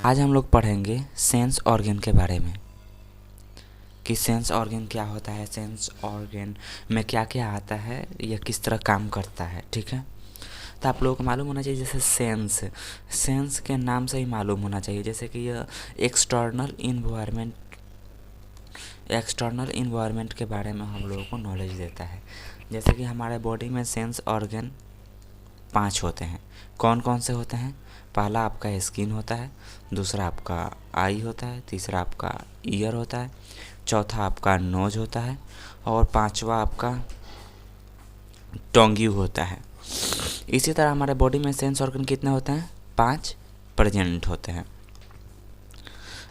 आज हम लोग पढ़ेंगे सेंस ऑर्गन के बारे में कि सेंस ऑर्गन क्या होता है, सेंस ऑर्गन में क्या क्या आता है, यह किस तरह काम करता है। ठीक है, तो आप लोगों को मालूम होना चाहिए जैसे सेंस, सेंस के नाम से ही मालूम होना चाहिए जैसे कि यह एक्सटर्नल इन्वायरमेंट के बारे में हम लोगों को नॉलेज देता है। जैसे कि हमारे बॉडी में सेंस ऑर्गन 5 होते हैं। कौन कौन से होते हैं? पहला आपका स्किन होता है, दूसरा आपका आई होता है, तीसरा आपका ईयर होता है, चौथा आपका नोज होता है और पांचवा आपका टोंग्यू होता है। इसी तरह हमारे बॉडी में सेंस ऑर्गन कितने होते हैं? 5 प्रेजेंट होते हैं।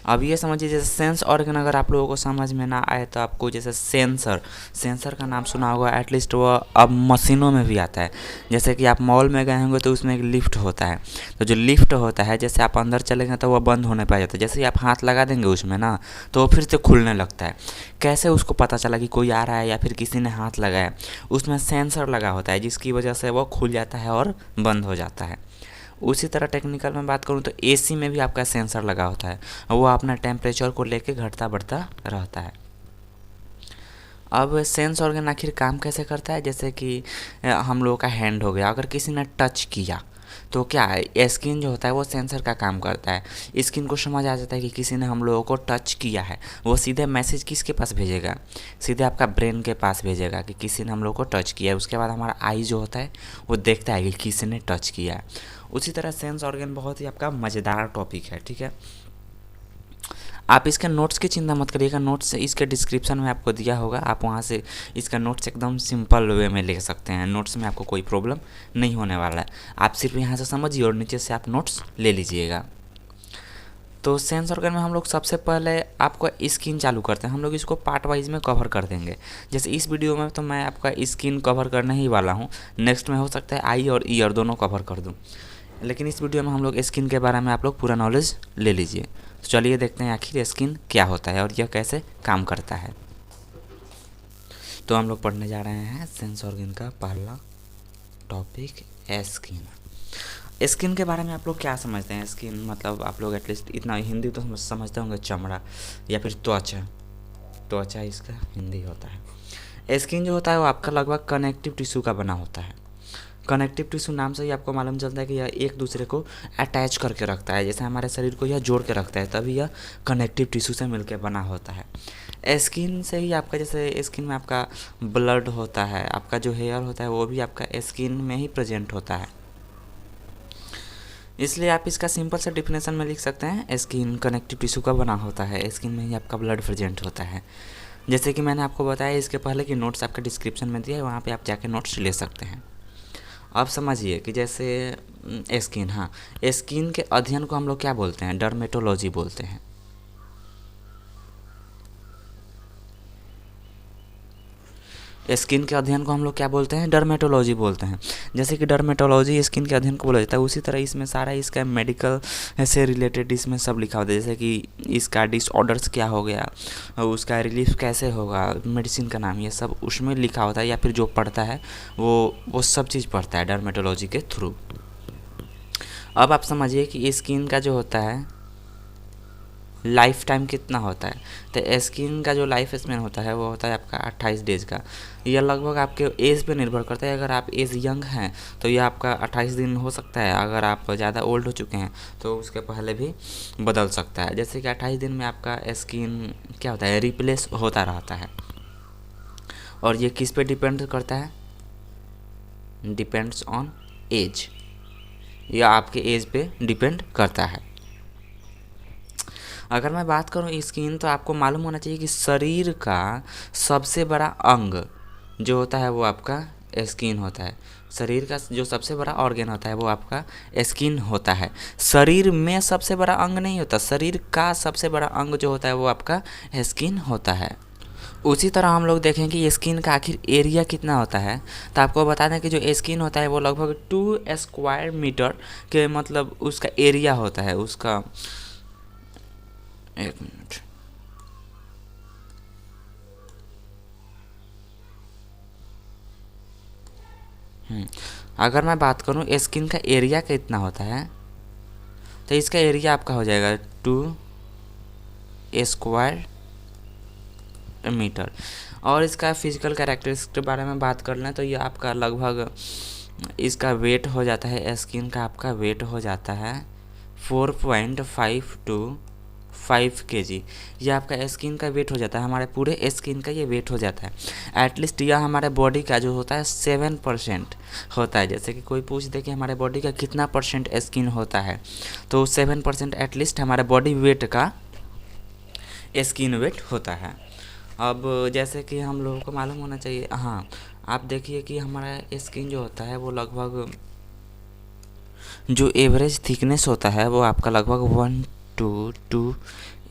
अब ये समझिए जैसे सेंस ऑर्गन अगर आप लोगों को समझ में ना आए तो आपको जैसे सेंसर का नाम सुना होगा एटलीस्ट, वो अब मशीनों में भी आता है। जैसे कि आप मॉल में गए होंगे तो उसमें एक लिफ्ट होता है, तो जो लिफ्ट होता है जैसे आप अंदर चलेंगे तो वह बंद होने पर जाता है, जैसे ही आप हाथ लगा देंगे उसमें ना तो वो फिर से खुलने लगता है। कैसे उसको पता चला कि कोई आ रहा है या फिर किसी ने हाथ लगाया? उसमें सेंसर लगा होता है जिसकी वजह से वो खुल जाता है और बंद हो जाता है। उसी तरह टेक्निकल में बात करूँ तो एसी में भी आपका सेंसर लगा होता है, वो अपना टेम्परेचर को लेके घटता बढ़ता रहता है। अब सेंस ऑर्गन आखिर काम कैसे करता है? जैसे कि हम लोगों का हैंड हो गया, अगर किसी ने टच किया तो क्या है, स्किन जो होता है वो सेंसर का काम करता है। स्किन को समझ आ जाता है कि किसी ने हम लोगों को टच किया है, वो सीधे मैसेज किसके पास भेजेगा? सीधे आपका ब्रेन के पास भेजेगा कि किसी ने हम लोग को टच किया है। उसके बाद हमारा आई जो होता है वो देखता है कि किसी ने टच किया है। उसी तरह सेंस ऑर्गन बहुत ही आपका मज़ेदार टॉपिक है। ठीक है, आप इसके नोट्स की चिंता मत करिएगा, नोट्स इसके डिस्क्रिप्शन में आपको दिया होगा, आप वहाँ से इसका नोट्स एकदम सिंपल वे में ले सकते हैं। नोट्स में आपको कोई प्रॉब्लम नहीं होने वाला है, आप सिर्फ यहाँ से समझिए और नीचे से आप नोट्स ले लीजिएगा। तो सेंस ऑर्गन में हम लोग सबसे पहले आपको स्किन चालू करते हैं, हम लोग इसको पार्ट वाइज में कवर कर देंगे। जैसे इस वीडियो में तो मैं आपका स्किन कवर करने ही वाला हूँ, नेक्स्ट में हो सकता है आई और ईयर दोनों कवर कर दूँ, लेकिन इस वीडियो में हम लोग स्किन के बारे में आप लोग पूरा नॉलेज ले लीजिए। तो चलिए देखते हैं आखिर स्किन क्या होता है और यह कैसे काम करता है। तो हम लोग पढ़ने जा रहे हैं सेंस ऑर्गन का पहला टॉपिक, स्किन। स्किन के बारे में आप लोग क्या समझते हैं? स्किन मतलब आप लोग एटलीस्ट इतना हिंदी तो समझते होंगे, चमड़ा या फिर त्वचा, त्वचा इसका हिंदी होता है। स्किन जो होता है वो आपका लगभग कनेक्टिव टिश्यू का बना होता है। कनेक्टिव टिश्यू नाम से ही आपको मालूम चलता है कि यह एक दूसरे को अटैच करके रखता है, जैसे हमारे शरीर को यह जोड़ के रखता है, तभी यह कनेक्टिव टिश्यू से मिलकर बना होता है। स्किन से ही आपका, जैसे स्किन में आपका ब्लड होता है, आपका जो हेयर होता है वो भी आपका स्किन में ही प्रेजेंट होता है। इसलिए आप इसका सिंपल से डिफिनेशन में लिख सकते हैं, स्किन कनेक्टिव टिश्यू का बना होता है, स्किन में ही आपका ब्लड प्रेजेंट होता है। जैसे कि मैंने आपको बताया इसके पहले कि नोट्स आपके डिस्क्रिप्शन में दिया है, वहाँ पे आप जाके नोट्स ले सकते हैं। अब समझिए कि जैसे स्किन, हाँ, स्किन के अध्ययन को हम लोग क्या बोलते हैं? डर्मेटोलॉजी बोलते हैं। स्किन के अध्ययन को हम लोग क्या बोलते हैं? डर्मेटोलॉजी बोलते हैं। जैसे कि डर्मेटोलॉजी स्किन के अध्ययन को बोला जाता है, उसी तरह इसमें सारा इसका मेडिकल से रिलेटेड इसमें सब लिखा होता है, जैसे कि इसका डिसऑर्डर्स क्या हो गया, उसका रिलीफ कैसे होगा, मेडिसिन का नाम, ये सब उसमें लिखा होता है, या फिर जो पढ़ता है वो सब चीज़ पढ़ता है डर्मेटोलॉजी के थ्रू। अब आप समझिए कि स्किन का जो होता है लाइफ टाइम कितना होता है, तो स्किन का जो लाइफ स्पैन होता है वो होता है आपका 28 डेज का। यह लगभग आपके एज पे निर्भर करता है, अगर आप एज यंग हैं तो यह आपका 28 दिन हो सकता है, अगर आप ज़्यादा ओल्ड हो चुके हैं तो उसके पहले भी बदल सकता है। जैसे कि 28 दिन में आपका स्किन क्या होता है, रिप्लेस होता रहता है। और ये किस पे डिपेंड करता है? डिपेंड्स ऑन एज, या आपके एज पे डिपेंड करता है। अगर मैं बात करूँ स्किन, तो आपको मालूम होना चाहिए कि शरीर का सबसे बड़ा अंग जो होता है वो आपका स्किन होता है। शरीर का जो सबसे बड़ा ऑर्गन होता है वो आपका स्किन होता है। शरीर में सबसे बड़ा अंग नहीं होता, शरीर का सबसे बड़ा अंग जो होता है वो आपका स्किन होता है। उसी तरह हम लोग देखें कि स्किन का आखिर एरिया कितना होता है, तो आपको बता दें कि जो स्किन होता है वो लगभग 2 स्क्वायर मीटर के मतलब उसका एरिया होता है उसका। एक मिनट, अगर मैं बात करूं स्किन का एरिया कितना होता है, तो इसका एरिया आपका हो जाएगा 2 स्क्वायर मीटर। और इसका फिजिकल कैरेक्टरिस्टिक के बारे में बात कर लें तो ये आपका लगभग इसका वेट हो जाता है, स्किन का आपका वेट हो जाता है 4.5 to 5 kg। ये आपका स्किन का वेट हो जाता है, हमारे पूरे स्किन का ये वेट हो जाता है। एटलीस्ट यह हमारे बॉडी का जो होता है 7% होता है। जैसे कि कोई पूछ दे कि हमारे बॉडी का कितना परसेंट स्किन होता है, तो 7% एटलीस्ट हमारे बॉडी वेट का स्किन वेट होता है। अब जैसे कि हम लोगों को मालूम होना चाहिए, हाँ आप देखिए कि हमारा स्किन जो होता है वो लगभग जो एवरेज थिकनेस होता है वो आपका लगभग 1 to 2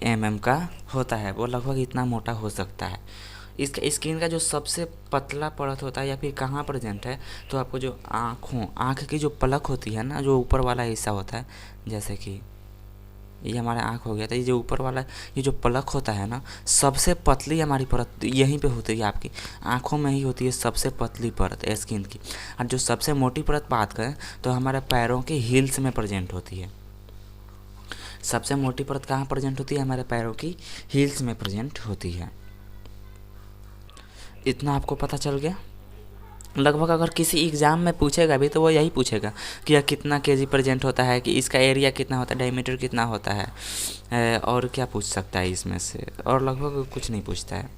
mm का होता है, वो लगभग इतना मोटा हो सकता है। इसका स्किन का जो सबसे पतला परत होता है या फिर कहाँ प्रेजेंट है, तो आपको जो आँख की जो पलक होती है ना, जो ऊपर वाला हिस्सा होता है, जैसे कि ये हमारा आँख हो गया था, ये जो ऊपर वाला ये जो पलक होता है ना, सबसे पतली हमारी परत यहीं पे होती है, आपकी आँखों में ही होती है सबसे पतली परत स्किन की। और जो सबसे मोटी परत बात करें तो हमारे पैरों के हील्स में प्रेजेंट होती है। सबसे मोटी परत कहाँ प्रेजेंट होती है? हमारे पैरों की हील्स में प्रेजेंट होती है। इतना आपको पता चल गया। लगभग अगर किसी एग्ज़ाम में पूछेगा भी तो वो यही पूछेगा कि यह कितना केजी प्रेजेंट होता है, कि इसका एरिया कितना होता है, डायमीटर कितना होता है, और क्या पूछ सकता है इसमें से, और लगभग कुछ नहीं पूछता है।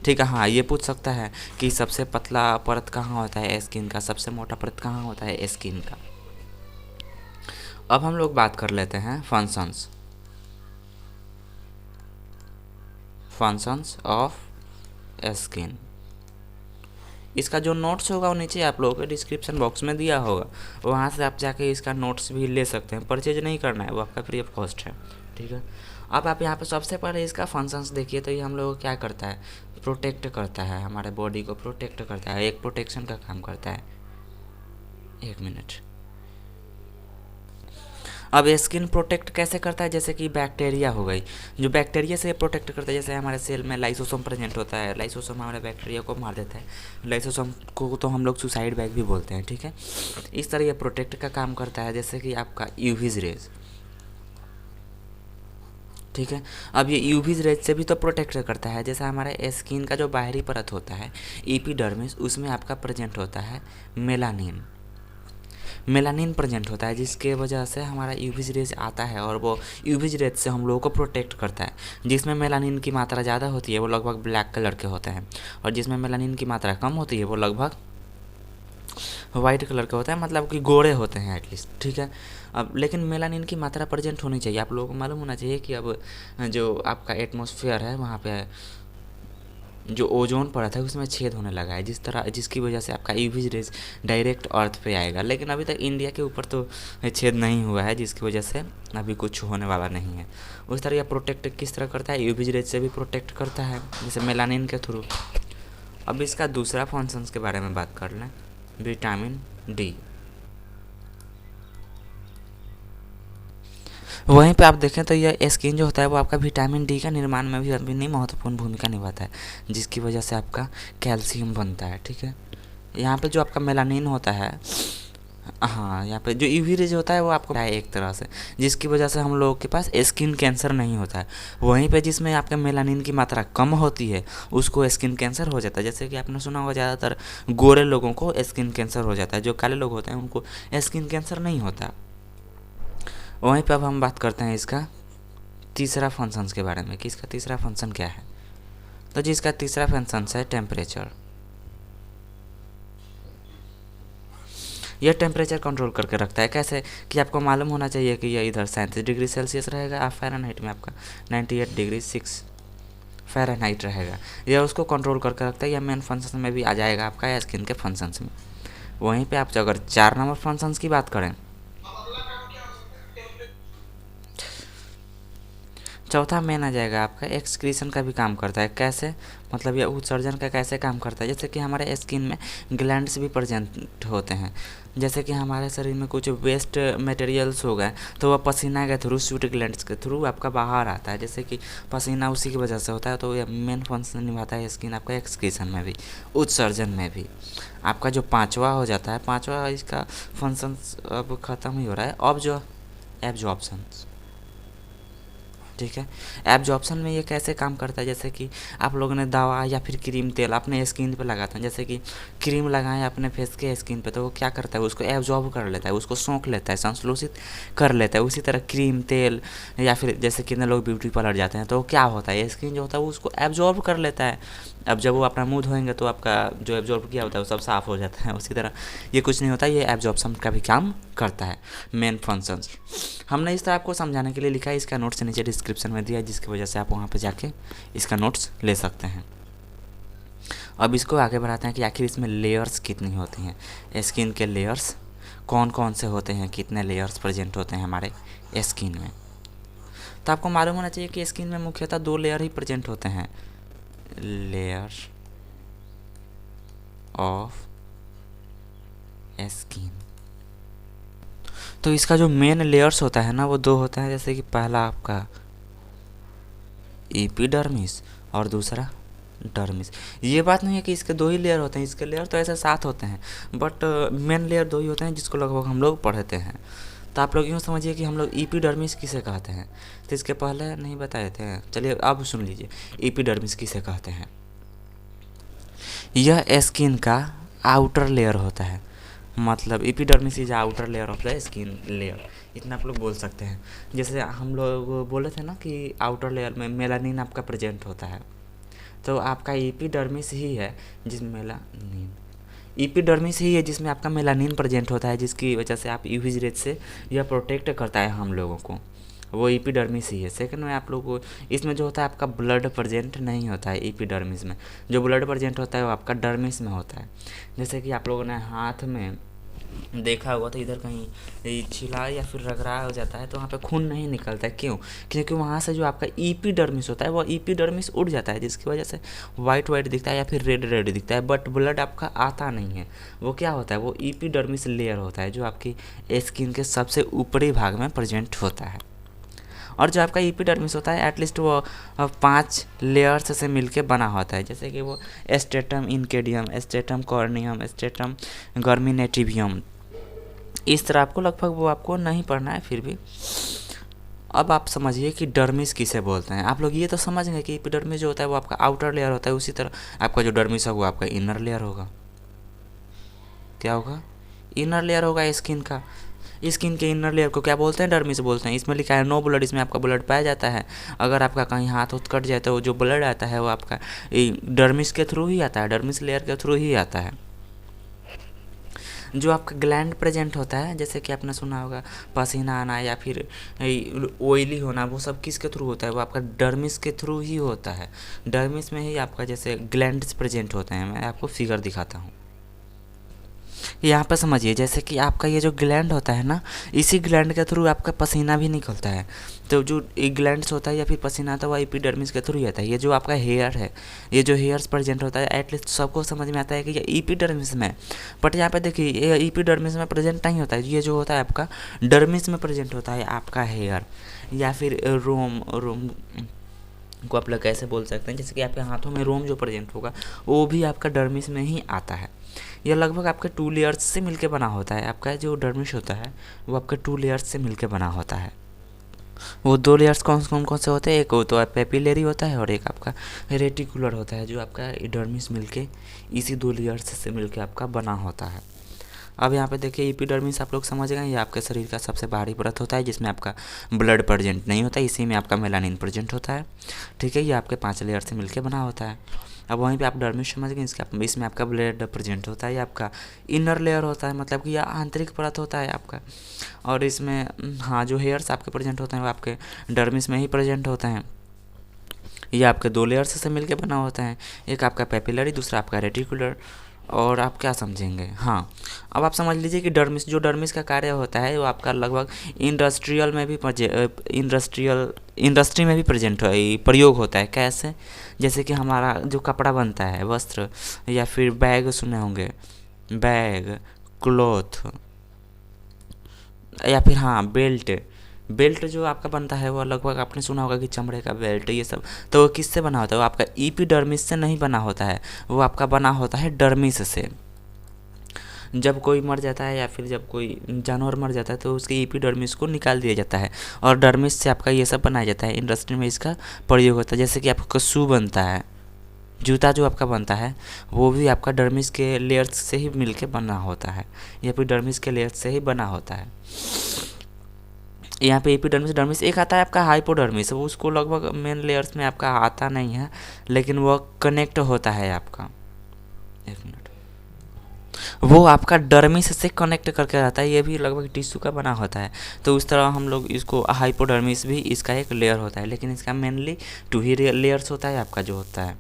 ठीक है, हाँ ये पूछ सकता है कि सबसे पतला परत कहाँ होता है स्किन का, सबसे मोटा परत कहाँ होता है स्किन का। अब हम लोग बात कर लेते हैं फंक्शंस ऑफ स्किन। इसका जो नोट्स होगा वो नीचे आप लोगों के डिस्क्रिप्शन बॉक्स में दिया होगा, वहाँ से आप जाके इसका नोट्स भी ले सकते हैं। परचेज नहीं करना है, वो आपका फ्री ऑफ कॉस्ट है। ठीक है, अब आप यहाँ पे सबसे पहले इसका फंक्शंस देखिए। तो ये हम लोग क्या करता है, प्रोटेक्ट करता है, हमारे बॉडी को प्रोटेक्ट करता है, एक प्रोटेक्शन का काम करता है। 1 मिनट। अब स्किन प्रोटेक्ट कैसे करता है? जैसे कि बैक्टीरिया हो गई, जो बैक्टीरिया से प्रोटेक्ट करता है। जैसे हमारे सेल में लाइसोसोम प्रेजेंट होता है, लाइसोसोम हमारे बैक्टीरिया को मार देता है। लाइसोसोम को तो हम लोग सुसाइड बैग भी बोलते हैं। ठीक है, इस तरह ये प्रोटेक्ट का काम करता है। जैसे कि आपका यूवीज रेज, ठीक है, अब ये यूवीज रेज से भी तो प्रोटेक्ट करता है। जैसे हमारे स्किन का जो बाहरी परत होता है एपिडर्मिस, उसमें आपका प्रेजेंट होता है मेलानिन प्रेजेंट होता है, जिसके वजह से हमारा यूवी रेज आता है और वो यूवी रेज से हम लोगों को प्रोटेक्ट करता है। जिसमें मेलानिन की मात्रा ज़्यादा होती है वो लगभग ब्लैक कलर के होते हैं, और जिसमें मेलानिन की मात्रा कम होती है वो लगभग वाइट कलर के होता है, मतलब कि गोरे होते हैं एटलीस्ट। ठीक है, अब लेकिन मेलानिन की मात्रा प्रेजेंट होनी चाहिए। आप लोगों को मालूम होना चाहिए कि अब जो आपका एटमॉस्फेयर है वहाँ पे जो ओजोन परत है उसमें छेद होने लगा है, जिसकी वजह से आपका यूवी रेज डायरेक्ट अर्थ पे आएगा। लेकिन अभी तक इंडिया के ऊपर तो छेद नहीं हुआ है, जिसकी वजह से अभी कुछ होने वाला नहीं है। उस तरह यह प्रोटेक्ट किस तरह करता है, यूवी रेज से भी प्रोटेक्ट करता है, जैसे मेलानिन के थ्रू। अब इसका दूसरा फंक्शंस के बारे में बात कर लें, विटामिन डी। वहीं पे आप देखें तो यह स्किन जो होता है वो आपका विटामिन डी का निर्माण में भी अभी महत्वपूर्ण भूमिका निभाता है, जिसकी वजह से आपका कैल्शियम बनता है। ठीक है, यहाँ पे जो आपका मेलानिन होता है, हाँ यहाँ पे जो यूवी रेज होता है वो आपको है एक तरह से, जिसकी वजह से हम लोगों के पास स्किन कैंसर नहीं होता है। वहीं पे जिसमें आपका मेलानिन की मात्रा कम होती है उसको स्किन कैंसर हो जाता है। जैसे कि आपने सुना होगा ज़्यादातर गोरे लोगों को स्किन कैंसर हो जाता है, जो काले लोग होते हैं उनको स्किन कैंसर नहीं होता। वहीं पे अब हम बात करते हैं इसका तीसरा फंक्शंस के बारे में कि इसका तीसरा फंक्शन क्या है। तो जिसका तीसरा फंक्शन है टेम्परेचर। यह टेम्परेचर कंट्रोल करके रखता है। कैसे कि आपको मालूम होना चाहिए कि यह इधर 37 डिग्री सेल्सियस रहेगा, आप फ़ारेनहाइट में आपका 98 डिग्री 6 फ़ारेनहाइट रहेगा। यह उसको कंट्रोल करके रखता है। यह मेन फंक्शन में भी आ जाएगा आपका स्किन के फंक्शंस में। वहीं पे आप अगर 4 नंबर फंक्शंस की बात करें, चौथा मेन आ जाएगा आपका एक्सक्रीशन का भी काम करता है। कैसे, मतलब यह उत्सर्जन का कैसे काम करता है। जैसे कि हमारे स्किन में ग्लैंड्स भी प्रेजेंट होते हैं। जैसे कि हमारे शरीर में कुछ वेस्ट मटेरियल्स हो गए तो वह पसीना के थ्रू, स्वेट ग्लैंड्स के थ्रू आपका बाहर आता है। जैसे कि पसीना उसी की वजह से होता है। तो यह मेन फंक्शन निभाता है स्किन आपका एक्सक्रीशन में भी, उत्सर्जन में भी। आपका जो पाँचवा हो जाता है, पाँचवा इसका फंक्शन अब ख़त्म ही हो रहा है। अब जो एब्जॉर्प्शन। ठीक है, एब्जॉर्प्शन में ये कैसे काम करता है, जैसे कि आप लोगों ने दवा या फिर क्रीम तेल अपने स्किन पे लगाते हैं, जैसे कि क्रीम लगाएं अपने फेस के स्किन पे, तो वो क्या करता है, उसको एब्जॉर्ब कर लेता है, उसको सोख लेता है, संश्लेषित कर लेता है। उसी तरह क्रीम तेल या फिर जैसे कितने लोग ब्यूटी पार्लर जाते हैं तो क्या होता है, स्किन जो होता है वो उसको एब्जॉर्ब कर लेता है। अब जब वो अपना मुँह धोएंगे तो आपका जो एब्जॉर्ब किया होता है वो सब साफ़ हो जाता है। उसी तरह ये कुछ नहीं होता, ये एब्जॉर्प्शन का भी काम करता है, मेन फंक्शंस। हमने इस तरह आपको समझाने के लिए लिखा है, इसका नोट्स नीचे डिस्क्रिप्शन में दिया है, जिसकी वजह से आप वहाँ पे जाके इसका नोट्स ले सकते हैं। अब इसको आगे बढ़ाते हैं कि आखिर इसमें लेयर्स कितनी होती हैं, स्किन के लेयर्स कौन कौन से होते हैं, कितने लेयर्स प्रेजेंट होते हैं हमारे स्किन में। तो आपको मालूम होना चाहिए कि स्किन में मुख्यतः 2 लेयर ही प्रेजेंट होते हैं, लेयर ऑफ स्किन। तो इसका जो मेन लेयर्स होता है ना वो 2 होता है, जैसे कि पहला आपका एपिडर्मिस और दूसरा डर्मिस। ये बात नहीं है कि इसके 2 ही लेयर होते हैं, इसके लेयर तो ऐसे 7 होते हैं, बट मेन लेयर 2 ही होते हैं जिसको लगभग हम लोग पढ़ते हैं। तो आप लोग यूँ समझिए कि हम लोग एपिडर्मिस किसे कहते हैं, तो इसके पहले नहीं बताए थे, चलिए अब सुन लीजिए एपिडर्मिस किसे कहते हैं। यह स्किन का आउटर लेयर होता है, मतलब epidermis is outer layer of the skin layer, इतना आप लोग बोल सकते हैं। जैसे हम लोग बोले थे ना कि आउटर लेयर में मेलानिन आपका प्रेजेंट होता है, तो आपका एपिडर्मिस ही है जिसमें मेलानिन, एपिडर्मिस ही है जिसमें आपका मेलानिन प्रेजेंट होता है, जिसकी वजह से आप यूवी रेज से यह प्रोटेक्ट करता है हम लोगों को, वो एपिडर्मिस ही है। सेकंड में आप लोगों को इसमें जो होता है आपका ब्लड प्रेजेंट नहीं होता है, एपिडर्मिस में जो ब्लड प्रेजेंट होता है वो आपका डर्मिस में होता है। जैसे कि आप लोगों ने हाथ में देखा होगा तो इधर कहीं छिला या फिर रगड़ा हो जाता है तो वहाँ पे खून नहीं निकलता है, क्यों? क्योंकि वहाँ से जो आपका एपिडर्मिस होता है वो एपिडर्मिस उड़ जाता है, जिसकी वजह से वाइट वाइट दिखता है या फिर रेड रेड दिखता है, बट ब्लड आपका आता नहीं है। वो क्या होता है, वो एपिडर्मिस लेयर होता है जो आपकी स्किन के सबसे ऊपरी भाग में प्रेजेंट होता है। और जो आपका एपिडर्मिस होता है एटलीस्ट वो 5 लेयर्स से मिलके बना होता है, जैसे कि वो स्ट्रेटम इनकेडियम, स्ट्रेटम कॉर्नियम, स्ट्रेटम गर्मिनेटिवियम। इस तरह आपको लगभग वो आपको नहीं पढ़ना है फिर भी। अब आप समझिए कि डर्मिस किसे बोलते हैं। आप लोग ये तो समझ गए कि एपिडर्मिस जो होता है वो आपका आउटर लेयर होता है, उसी तरह आपका जो डर्मिस होगा वो आपका इनर लेयर होगा। क्या होगा? इनर लेयर होगा स्किन का। स्किन के इनर लेयर को क्या बोलते हैं? डर्मिस बोलते हैं। इसमें लिखा है नो ब्लड, इसमें आपका ब्लड पाया जाता है। अगर आपका कहीं हाथ उत कट जाए तो जो ब्लड आता है वो आपका डर्मिस के थ्रू ही आता है, डर्मिस लेयर के थ्रू ही आता है। जो आपका ग्लैंड प्रेजेंट होता है, जैसे कि आपने सुना होगा पसीना आना या फिर ऑयली होना, वो सब किसके थ्रू होता है? वो आपका डर्मिस के थ्रू ही होता है। डर्मिस में ही आपका जैसे ग्लैंड्स प्रेजेंट होते हैं। मैं आपको फिगर दिखाता हूँ, यहाँ पर समझिए। जैसे कि आपका ये जो ग्लैंड होता है ना, इसी ग्लैंड के थ्रू आपका पसीना भी निकलता है। तो जो ग्लैंड्स होता है या फिर पसीना आता है वो एपिडर्मिस के थ्रू ही आता है। ये जो आपका हेयर है, ये जो हेयर्स प्रेजेंट होता है, एटलीस्ट सबको समझ में आता है कि ये एपिडर्मिस में, बट यहाँ पे देखिए ये एपिडर्मिस में प्रेजेंट नहीं होता है। ये जो होता है आपका डर्मिस में प्रेजेंट होता है आपका हेयर, या फिर रोम को आप लोग कैसे बोल सकते हैं, जैसे कि आपके हाथों में रोम जो प्रेजेंट होगा वो भी आपका डर्मिस में ही आता है। यह लगभग आपके 2 लेयर्स से मिलके बना होता है। आपका जो डर्मिस होता है वो आपके 2 लेयर्स से मिलके बना होता है। वो 2 लेयर्स कौन से होते हैं? एक वो तो पेपिलरी होता है और एक आपका रेटिकुलर होता है, जो आपका डर्मिस मिलके इसी 2 लेयर्स से मिलके आपका बना होता है। अब यहाँ पे देखिए एपिडर्मिस आप लोग समझ गए, ये आपके शरीर का सबसे बाहरी परत होता है जिसमें आपका ब्लड प्रेजेंट नहीं होता है, इसी में आपका मेलानिन प्रेजेंट होता है। ठीक है, ये आपके 5 लेयर से मिलके बना होता है। अब वहीं पे आप डर्मिस समझ गए, इसमें आपका ब्लड प्रेजेंट होता है, ये आपका इनर लेयर होता है, मतलब कि यह आंतरिक परत होता है आपका। और इसमें हाँ जो हेयर्स आपके प्रेजेंट होते हैं वो आपके डर्मिस में ही प्रेजेंट होते हैं। ये आपके 2 लेयर्स से मिलके बना होता है, एक आपका पेपिलरी, दूसरा आपका रेटिकुलर। और आप क्या समझेंगे? हाँ, अब आप समझ लीजिए कि जो डर्मिस का कार्य होता है वो आपका लगभग इंडस्ट्री में भी प्रयोग होता है। कैसे? जैसे कि हमारा जो कपड़ा बनता है, वस्त्र या फिर बैग, सुने होंगे बैग, क्लॉथ या फिर हाँ बेल्ट जो आपका बनता है वो लगभग आपने सुना होगा कि चमड़े का बेल्ट, ये सब तो वो किससे बना होता है? वो आपका एपिडर्मिस से नहीं बना होता है, वो आपका बना होता है डर्मिस से। जब कोई मर जाता है या फिर जब कोई जानवर मर जाता है तो उसके एपिडर्मिस को निकाल दिया जाता है और डर्मिस से आपका ये सब बनाया जाता है। इंडस्ट्री में इसका प्रयोग होता है, जैसे कि आपका शू बनता है, जूता जो आपका बनता है वो भी आपका डर्मिस के लेयर्स से ही मिलके बना होता है, या फिर डर्मिस के लेयर्स से ही बना होता है। यहाँ पे एपिडर्मिस डर्मिस एक आता है आपका हाइपोडर्मिस, वो उसको लगभग मेन लेयर्स में आपका आता नहीं है, लेकिन वो कनेक्ट होता है आपका, एक मिनट, वो आपका डर्मिस से कनेक्ट करके रहता है, ये भी लगभग टिश्यू का बना होता है। तो उस तरह हम लोग इसको हाइपोडर्मिस भी इसका एक लेयर होता है, लेकिन इसका मेनली 2 ही लेयर्स होता है आपका जो होता है।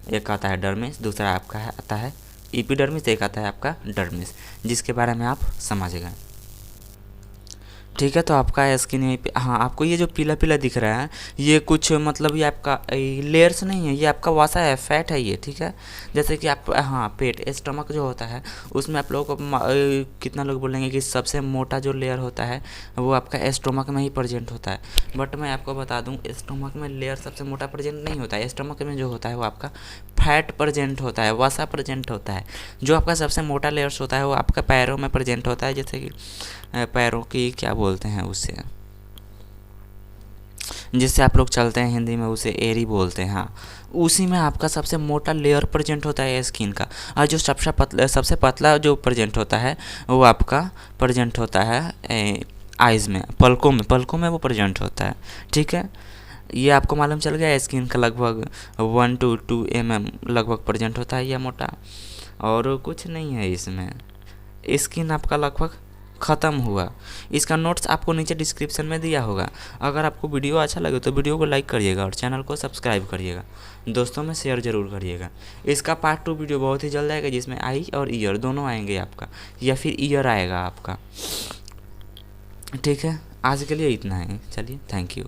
एक आता है डर्मिस, दूसरा आपका आता है एपिडर्मिस, एक आता है आपका डर्मिस, जिसके बारे में आप समझ गए। ठीक है, तो आपका स्किन यहीं पे, हाँ आपको ये जो पीला पीला दिख रहा है ये कुछ मतलब ये आपका लेयर्स नहीं है, ये आपका वसा है, फैट है ये। ठीक है, जैसे कि आप, हाँ पेट स्टमक जो होता है उसमें आप लोगों को कितना लोग बोलेंगे कि सबसे मोटा जो लेयर होता है वो आपका स्टमक में ही प्रेजेंट होता है, बट मैं आपको बता दूं स्टमक में लेयर सबसे मोटा प्रेजेंट नहीं होता है। स्टमक में जो होता है वो आपका फैट प्रेजेंट होता है, वसा प्रेजेंट होता है। जो आपका सबसे मोटा लेयर्स होता है वो आपका पैरों में प्रेजेंट होता है, जैसे कि पैरों की क्या बोलते हैं उसे, जिससे आप लोग चलते हैं हिंदी में उसे एरी बोलते हैं। हाँ, उसी में आपका सबसे मोटा लेयर प्रेजेंट होता है स्किन का, और जो सबसे पतला जो प्रेजेंट होता है वो आपका प्रेजेंट होता है आइज़ में, पलकों में वो प्रेजेंट होता है। ठीक है, ये आपको मालूम चल गया। स्किन का लगभग 1 to 2 mm लगभग प्रेजेंट होता है यह मोटा, और कुछ नहीं है इसमें। स्किन आपका लगभग ख़त्म हुआ। इसका नोट्स आपको नीचे डिस्क्रिप्शन में दिया होगा। अगर आपको वीडियो अच्छा लगे तो वीडियो को लाइक करिएगा और चैनल को सब्सक्राइब करिएगा, दोस्तों में शेयर ज़रूर करिएगा। इसका पार्ट 2 वीडियो बहुत ही जल्द आएगा, जिसमें आई और ईयर दोनों आएंगे आपका, या फिर ईयर आएगा आपका। ठीक है, आज के लिए इतना है, चलिए, थैंक यू।